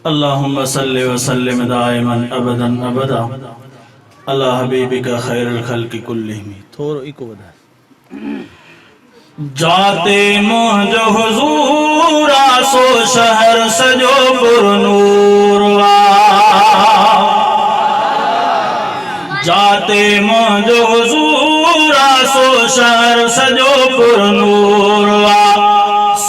अल्लाहुम्मा सल्लि व सल्लिम दाइमन अबदन अबदा अला हबीबिका खैरुल खल्क़ि कुल्लिहिम। थोड़ो इको वधा जाते मुंहिंजो हुज़ूर आसो शहर सजो पुरनूर वा। जाते मुंहिंजो हुज़ूर आसो शहर सजो पुरनूर वा।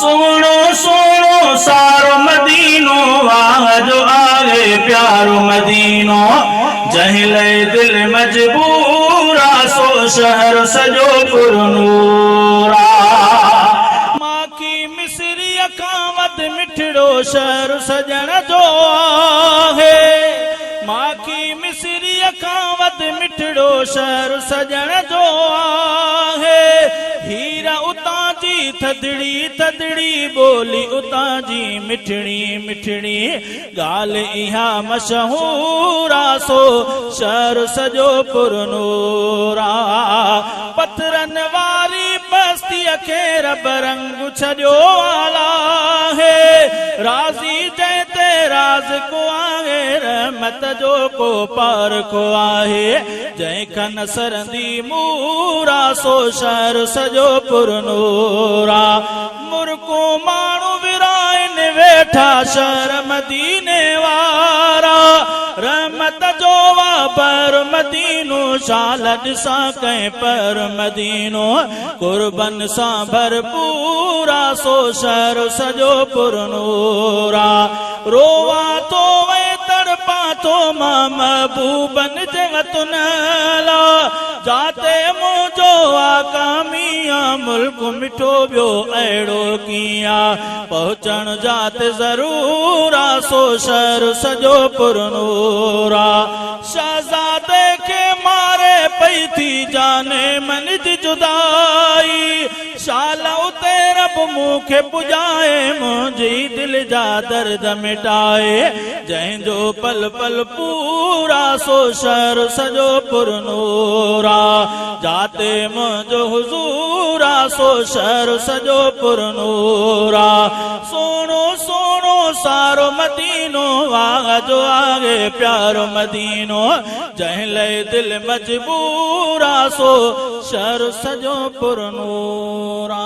सोनो सोनो सारो मदीनो वाह जो आगे प्यारो मदीनो जहिले दिल मजबूर आसो शहर सजो पुरनूरा। माँ की मिसरी अकामत मिठड़ो शहर सजण जो है। माँ की मिसरी अकामत मिठड़ो शहर सजण जो है। हीरा उतां जी थदड़ी थदड़ी बोली उतां जी मिठड़ी मिठड़ी गाल इहा मशहूर आसो शहर सजो पुरनूरा। पत्थरन वारी बस्ती खे रब रंग छॾियो आला है। राज़ी जंहिंते राज़ को आहे रहमत जो को पार को आहे। जंहिंखां न सरंदी मूरा सो शहर सजो पुरनूरा। मुर्को माण्हू विराइन वेठा शहर मदीने वारा। रहमत जो वाबर मदीनो शाल ॾिसां कंहिं पर मदीनो कुर्बन सां भरपूरा सो शहर सजो पुरनूरा। रोवा तो वे तड़पा तो मां महबूबन जे वतन ला। जाते मुंहिंजो आकामिया मुल्क मिठो ॿियो अहिड़ो कीअं पहुचण जाते ज़रूर आसो शहर सजो पुरनूरा। शहज़ादे खे मारे पई थी जाने मन जी जुदाई। शाल उते रब मूंखे पुॼाए मुंहिंजी दिल जा दर्द मिटाए। जंहिंजो पल पल पूरा सो शहर सजो पुरनूरा। जाते मुंहिंजो हुज़ूर आसो शहर सजो पुरनूरा। सोनो सोनो सारो मदीनो वाह जो आगे प्यारो मदीनो जंहिं दिल मजबूर आसो शहर सजो पुरनूरा।